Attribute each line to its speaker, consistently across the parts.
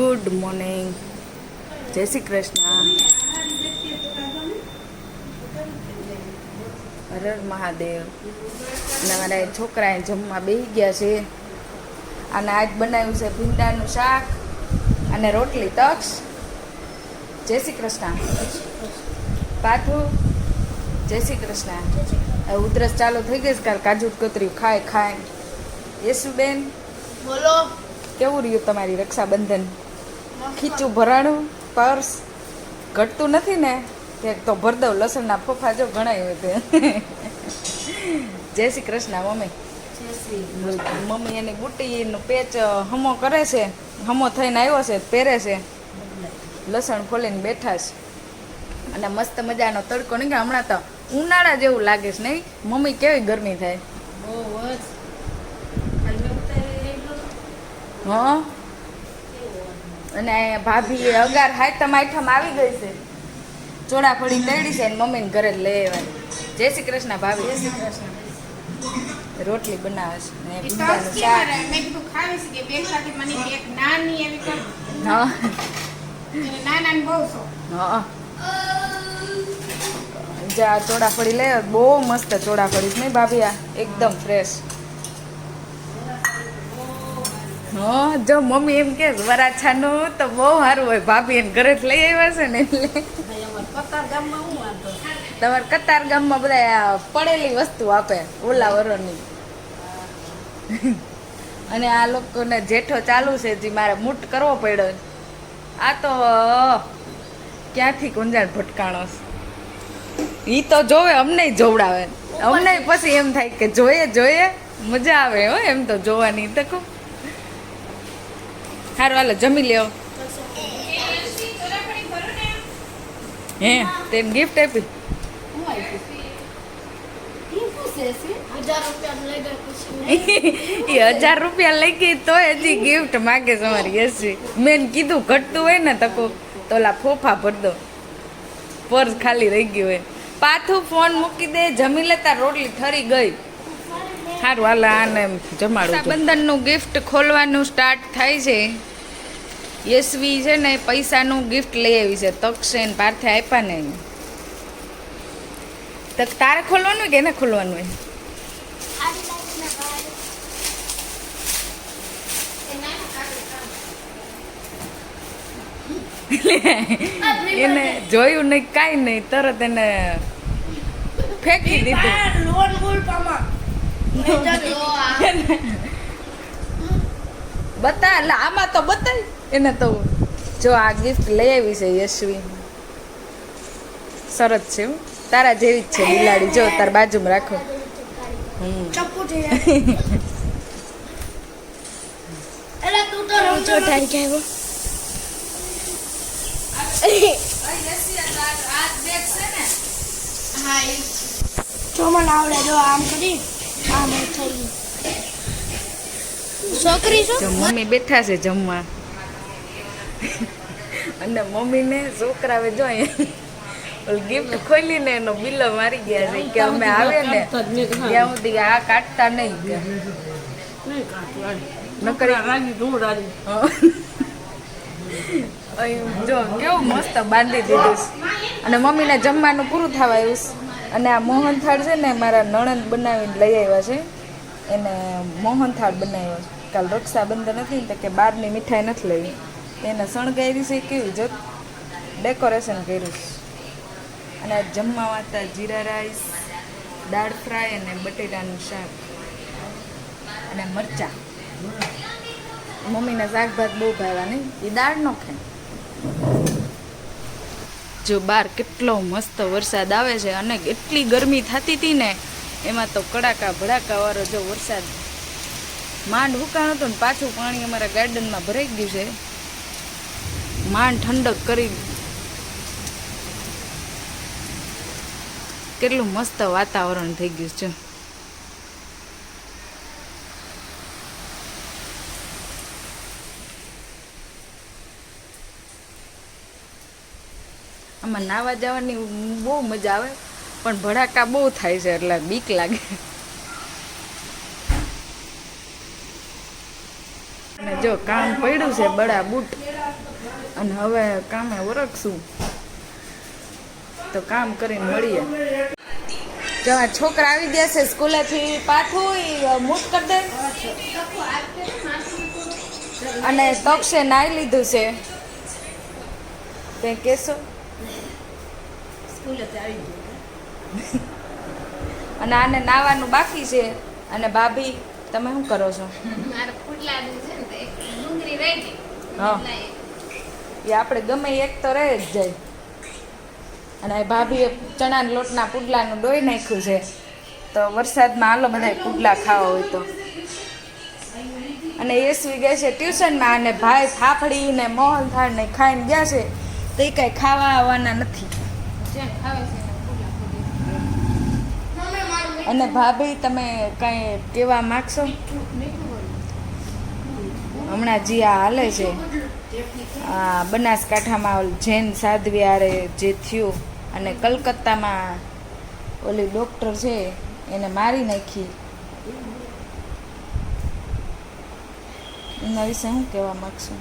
Speaker 1: Good morning, જય શ્રી કૃષ્ણ, હર હર મહાદેવ. અને મારા છોકરાએ જમવા બેસી ગયા છે. અને આજ બનાવ્યું છે ભીંડાનું શાક અને રોટલી. તક્ષ, જય શ્રી કૃષ્ણ. પાથું, જય શ્રી કૃષ્ણ. હવે ઉધરસ ચાલુ થઈ ગઈ છે, કાલ કાજુ કતરી ખાય ખાય. યશુબેન
Speaker 2: બોલો,
Speaker 1: કેવું રહ્યું તમારી રક્ષાબંધન? ખીચું ભરાણું, પર્સ ઘટતું નથી ને? કે તો ભર દઉં, લસણના ફોફા જો ઘણાય હોય તે. જય શ્રી કૃષ્ણ મમ્મી. મમ્મી એની બુટીનું પેચ હમો કરે છે, હમો થઈને આવ્યો છે, પહેરે છે, લસણ ફોલીને બેઠા છે. અને મસ્ત મજાનો તડકો નહીં કે હમણાં તો ઉનાળા જેવું લાગે છે નહીં મમ્મી? કેવી ગરમી થાય. હા, અને ભાભી અગાર હાથમ આઈટમ આવી ગઈ છે, ચોળાફળી તળી છે, મમ્મીને ઘરે લઈ આવવાની. જય શ્રી કૃષ્ણ ભાભી. જય શ્રી કૃષ્ણ. રોટલી બનાવે છે ને ભીંડાનું શાક. હા હા, જા ચોળાફળી લે, બહુ મસ્ત ચોળાફળી છે નહીં ભાભી? આ એકદમ ફ્રેશ. હા, જો મમ્મી એમ કે વરાછાનું તો બહુ સારું હોય, ભાભી એને ઘરે જ લઈ આવ્યા છે ને એટલે. તમારે કતાર ગામમાં બધા પડેલી વસ્તુ આપે ઓલા વરોની. અને આ લોકોને જેઠો ચાલુ છે, જે મારે મૂટ કરવો પડ્યો. આ તો ક્યાંથી ગુંજાણ ભટકાણો છે. ઈ તો જોવે, અમને જોવડાવે, અમને પછી એમ થાય કે જોઈએ જોઈએ મજા આવે હો એમ તો જોવાની. તો કહું સારું, હાલો જમી લ્યો. હે તેને ગિફ્ટ આપી? એ 1000 રૂપિયા લઈ ગઈ તો હજી ગિફ્ટ માગે છે અમારી યશવી. મેં કીધું ઘટતું હોય ને તકો તો ઓલા ફોફા ભર દો, પર્સ ખાલી રહી ગયું હોય. પાછું ફોન મૂકી દે, જમી લેતા રોટલી ઠરી ગઈ. સારું હાલ આને જમાડું. બંધનનું ગિફ્ટ ખોલવાનું સ્ટાર્ટ થાય છે. યશવી છે ને પૈસાનું ગિફ્ટ લઈ આવી છે, તક્ષેન પાર્થે આપ્યા ને. તો તારે ખોલવાનું હોય કે એને ખોલવાનું હોય? એને જોયું નહીં, કાંઈ નહીં, તરત એને ફેંકી દીધું. બતા એટલે આમાં તો બતાય એને. તો જો આ ગિફ્ટ લઈ આવી છે યશવી, સરસ છે. તારા જેવી જ છે બિલાડી, જો તાર બાજુમાં રાખો. મમ્મી બેઠા છે જમવા, અને મમ્મીને છોકરાવે જો ગિફ્ટ ખોલીને એનો બિલ્લો મારી ગયા છે કે અમે આવે ને ત્યાં સુધી આ કાઢતા નહીં. જો કેવું મસ્ત બાંધી દીધું. અને મમ્મીને જમવાનું પૂરું થવા આવ્યું. અને આ મોહનથાળ છે ને મારા નણંદ બનાવીને લઈ આવ્યા છે, એને મોહનથાળ બનાવ્યો. કાલ રક્ષાબંધન હતી ને તો કે બહારની મીઠાઈ નથી લેવી, એને શણગારી છે. કેવી જો ડેકોરેશન કર્યું. અને આ જમવામાં હતા જીરા રાઈસ, દાળ ફ્રાય અને બટેટાનું શાક અને મરચાં. મમ્મીને શાકભાત બહુ ભાવ્યા નહીં, એ દાળ નો ખાય. જો બહાર કેટલો મસ્ત વરસાદ આવે છે, અને એટલી ગરમી થતી હતી ને, એમાં તો કડાકા ભડાકા વાળો જો વરસાદ. માંડ હુકાણ હતું ને પાછું પાણી અમારા ગાર્ડનમાં ભરાઈ ગયું છે. માંડ ઠંડક કરી. કેટલું મસ્ત વાતાવરણ થઈ ગયું છે. આમાં નાવા જવાની બહુ મજા આવે, પણ ભડાકા બહુ થાય છે એટલે બીક લાગે. અને જો કામ પડ્યું છે બડા બૂટ અને હવે કામે વરખશું તો કામ કરીને મળીએ. જો આ છોકરા આવી ગયા છે સ્કૂલેથી પાછું મૂટ કરી દે. અને તક્ષે નાઈ લીધું છે. કંઈ કહેશો? અને આને નાવાનું બાકી છે. અને ભાભી તમે શું કરો છો? હા, એ આપણે ગમે એક તો રહે જ જાય. અને ભાભીએ ચણાના લોટના પુડલાનું ડોઈ નાખ્યું છે. તો વરસાદમાં હાલો બધા પુડલા ખાવા હોય તો. અને યશવી ગયા છે ટ્યુશનમાં. અને ભાઈ ફાફડી ને મોહનથાળ ને ખાઈને ગયા છે. તો એ કાંઈ ખાવા આવવાના નથી. અને ભાભી તમે કાંઈ કહેવા માગશો? હમણાં જે આ હાલે છે બનાસકાંઠામાં જૈન સાધ્વી આરે જે થયું, અને કલકત્તામાં ઓલી ડૉક્ટર છે એને મારી નાખી, એના વિશે શું કહેવા માગશો?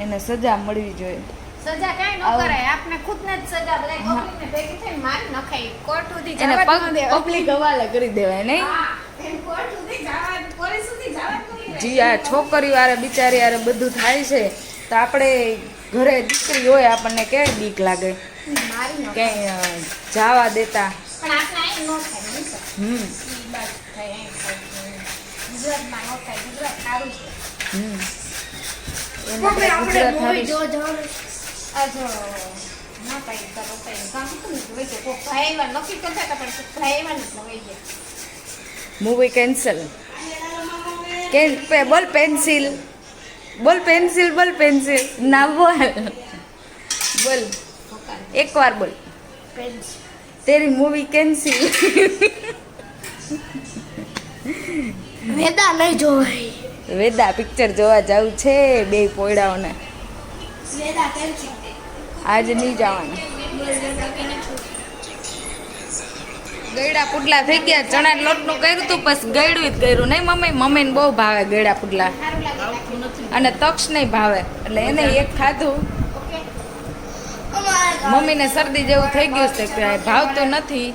Speaker 1: એને સજા મળવી જોઈએ.
Speaker 2: સજા કાઈ ન કરાય, આપને ખુદને જ સજા બધાય પબ્લિકને ભેગી થઈને મારી નખાય. કોર્ટ સુધી
Speaker 1: એને
Speaker 2: જવા ન દેવાય.
Speaker 1: પબ્લિક હવાલે કરી દેવાય નહીં.
Speaker 2: એને કોર્ટ સુધી જવા, પોલીસ સુધી જવા ન દેવાય.
Speaker 1: જી આ છોકરીઓ આરે બિચારી આરે બધું થાય છે તો આપણે ઘરે દીકરી હોય આપણને કેવી બીક લાગે
Speaker 2: મારી ન
Speaker 1: ક્યાંય જવા દેતા.
Speaker 2: પણ આપણે અહીં ન થાય નહીં સર. ઈ બાત થાય અહીં થાય. ગુજરાતમાં ન થાય. ગુજરાત સારું છે.
Speaker 1: એને ગુજરાત હારું છે.
Speaker 2: આજો ના પાઈ તો રોકાઈ કામ તો નહીં હોય છે. કોઈ ભાઈ એવા નક્કી કરતા હતા પણ ભાઈ એવા નથી લઈ ગયા.
Speaker 1: Movie cancel. બોલ પેન્સિલ, બોલ પેન્સિલ, બોલ પેન્સિલ. ના બોલ, બોલ એક વાર બોલ. તેરી મૂવી કેન્સિલ.
Speaker 2: વેદા નહીં જોવાય.
Speaker 1: વેદા પિક્ચર જોવા જવું છે બે પોયડાઓને.
Speaker 2: વેદા કેન્સિલ.
Speaker 1: આજ નહીં જવાના. ગયડા પુડલા થઈ ગયા. ચણા લોટનું કર્યું હતું પછી ગયડું જ કર્યું નહીં મમ્મી. મમ્મીને બહુ ભાવે ગયડા પુડલા. અને તક્ષ નહીં ભાવે એટલે એને એક ખાધું. મમ્મીને શરદી જેવું થઈ ગયું છે કે ભાવતું નથી.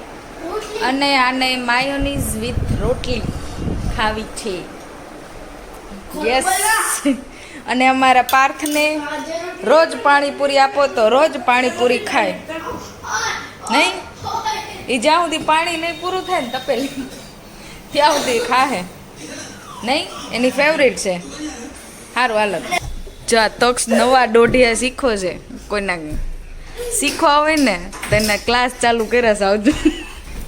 Speaker 1: અને આને માયોનીઝ વિથ રોટલી ખાવી છે. યસ. અને અમારા પાર્થને રોજ પાણીપુરી આપો તો રોજ પાણીપુરી ખાય નહીં. એ જ્યાં સુધી પાણી નહીં પૂરું થાય ને તપેલી ત્યાં સુધી ખાહે નહીં. એની ફેવરેટ છે. સારું હાલો. જો આ તક્ષ નવા દોઢિયા શીખો છે. કોઈના શીખવા હોય ને તો એના ક્લાસ ચાલુ કર્યા છે. આવજો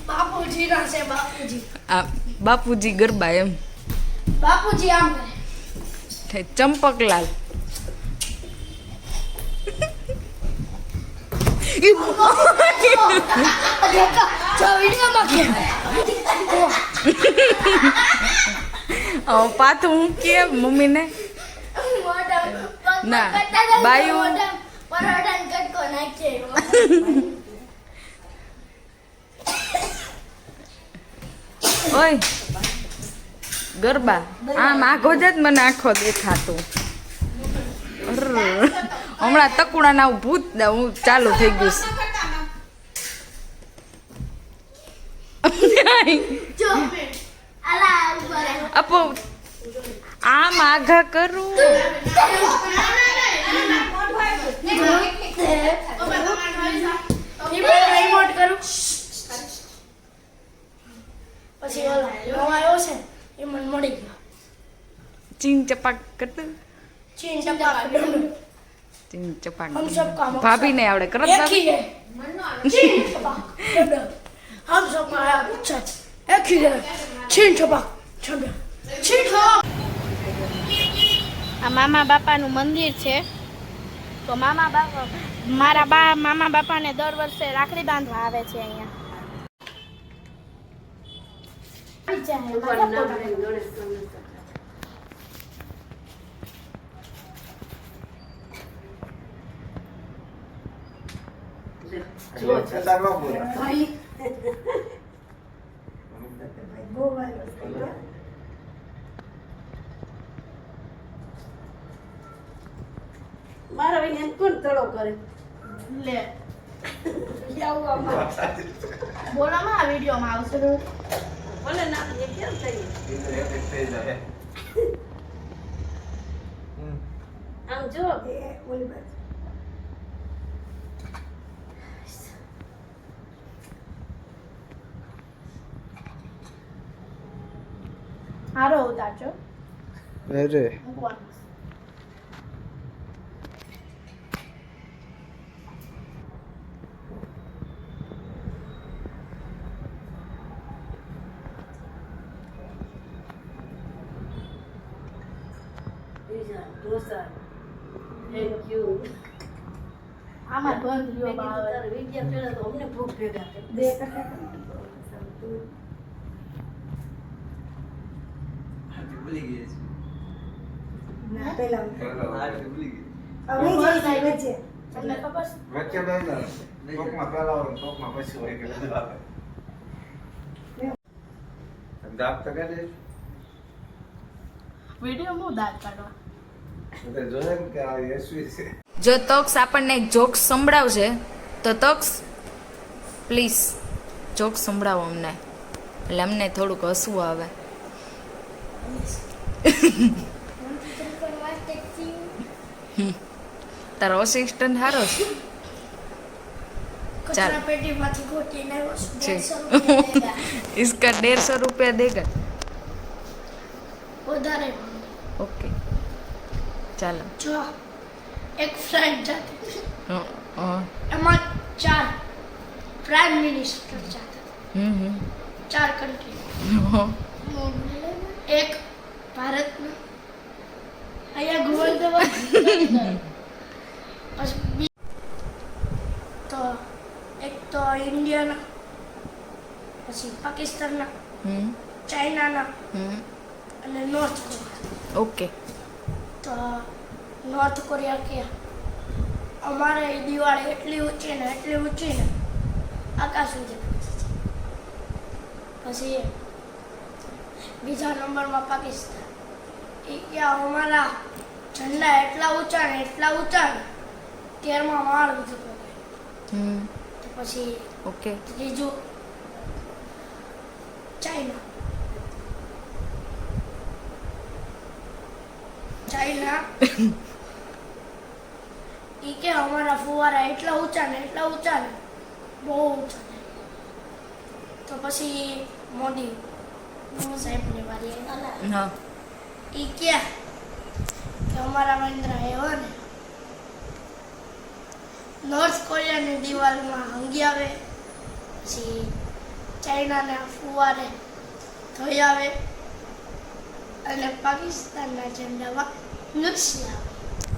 Speaker 2: બાપુજી ના છે. બાપુજી
Speaker 1: આ બાપુજી ગરબા એમ.
Speaker 2: બાપુજી આમ કરે.
Speaker 1: ચંપકલાલ. પાથું હું કે મમ્મીને ના બાયું ઓય ગરબા આમ આખો જ મને આખો દેખાતું. હમણાં તકુડા ના ભૂત હું ચાલુ થઈ ગયું. આપો આમ આઘા કરું. ચીન ચપાક કરતું. ચીન ચપાક ભાભી ને આવડે કરત.
Speaker 2: આ મામા બાપાનું મંદિર છે. તો મામા બાપાને દર વર્ષે રાખડી બાંધવા આવે છે અહીંયા.
Speaker 3: મારા વિને કોણ તળો કરે
Speaker 2: લે
Speaker 3: આવું આમાં
Speaker 2: બોલામાં આ વિડીયોમાં આવશે
Speaker 3: ભલે નાખીએ કેમ થઈએ આમ જો ઓલી બાજુ
Speaker 2: હારો ઉતારજો
Speaker 4: અરે
Speaker 2: મૂકવાનું
Speaker 3: બીજા ઢોસા થેન્ક યુ
Speaker 2: આમાં બંધ રહ્યો બાવે
Speaker 3: તારે વિદ્યા પેલા તો અમને ભૂખ ભેગા કરી
Speaker 2: બે
Speaker 4: ભૂલી ગઈ છે.
Speaker 3: ના પેલા
Speaker 4: ભૂલી ગઈ.
Speaker 3: અમે જઈ વચ્ચે
Speaker 2: તમને ખબર છે
Speaker 5: વચ્ચે બેસા ટોકમાં પહેલા હોય ને ટોકમાં પછી હોય કે બધું આવે દાંત તો કાઢે
Speaker 2: વિડીયો હું દાંત કાઢવા
Speaker 5: બધા જોયે ને કે આ યશવી છે
Speaker 1: જો તક્ષ આપણને એક જોક્સ સંભળાવશે તો તક્ષ પ્લીઝ જોક્સ સંભળાવો અમને એટલે અમને થોડુંક હસવું આવે તારો અસિસ્ટન્ટ સારો છે ચાલ
Speaker 6: कचरा पेटी माथी गोटी ने
Speaker 1: છે
Speaker 6: 150 रुपया
Speaker 1: इसका 150 रुपया देगा
Speaker 6: उधारे
Speaker 1: ओके ચાલો
Speaker 6: जो एक फ्रेंड जाते
Speaker 1: હં, હં.
Speaker 6: एमा 4 प्राइम मिनिस्टर जाते
Speaker 1: હમ
Speaker 6: 4 कंट्री
Speaker 1: હમ
Speaker 6: एक भारत में અહીંયા ગોળ દેવા પછી તો એક તો ઇન્ડિયાના પછી પાકિસ્તાનના
Speaker 1: હમ
Speaker 6: ચાઇનાના
Speaker 1: હમ
Speaker 6: અને નોર્થ કોરિયા
Speaker 1: ઓકે
Speaker 6: તો નોર્થ કોરિયા કે અમારે એ દિવાળી એટલી ઊંચી ને આકાશ સુધી પહોંચે છે પછી બીજા નંબરમાં પાકિસ્તાન એ કે અમારા ઝંડા એટલા ઊંચા ને 13માં માળ બધું પકડે
Speaker 1: હમ
Speaker 6: તો પછી
Speaker 1: ઓકે
Speaker 6: ત્રીજું ચાઇના ઈ કે અમારા ફુવારા એટલા ઊંચા ને બહુ ઊંચા ને તો પછી મોદી સાહેબની વારી આવી.
Speaker 1: હા
Speaker 6: ઈ કે અમારા મહેન્દ્ર એવો ને નોર્થ કોરિયાની દિવાલમાં હંગી આવે પછી ચાઇનાના ફુવારે ધોઈ આવે અને પાકિસ્તાનના ઝંડામાં નુકસી આવે.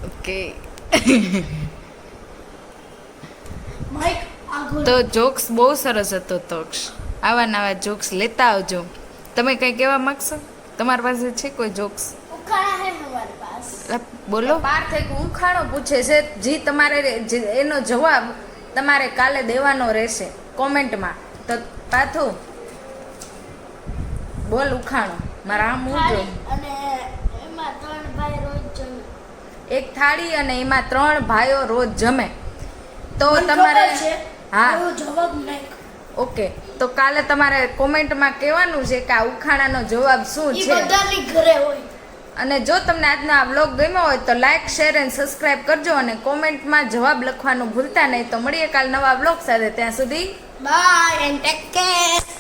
Speaker 1: ઓકે
Speaker 6: માઇક આગળ
Speaker 1: તો જોક્સ બહુ સરસ હતો તક્ષ આવા નવા જોક્સ લેતા આવજો તમે કંઈ કહેવા માંગશો તમારી પાસે છે કોઈ જોક્સ
Speaker 6: ઉખાડા હે હમારે પાસ
Speaker 1: બોલો પાર્થ એક ઉખાણો પૂછે છે જી તમારે એનો જવાબ તમારે કાલે દેવાનો રહેશે કોમેન્ટમાં તો પાથુ બોલ ઉખાણો મારા આમ હું જો
Speaker 6: અને એમાં 3 ભાઈ રોજ જમે.
Speaker 1: એક થાળી અને એમાં 3 ભાઈઓ રોજ જમે તો
Speaker 6: મને
Speaker 1: તમારે
Speaker 6: ખબર છે,
Speaker 1: હા
Speaker 6: એવો જવાબ નહીં.
Speaker 1: ઓકે તો કાલે તમારે કોમેન્ટમાં કહેવાનું છે કે આ ઉખાણાનો જવાબ શું
Speaker 6: ઈ
Speaker 1: છે
Speaker 6: બધાની ઘરે હોય.
Speaker 1: અને જો તમને આજનો આ વ્લોગ ગમ્યો હોય તો લાઈક શેર એન્ડ સબસ્ક્રાઇબ કરજો અને કોમેન્ટમાં જવાબ લખવાનું ભૂલતા નહીં તો મળીએ કાલ નવા વ્લોગ સાથે ત્યાં સુધી
Speaker 6: Bye and take care.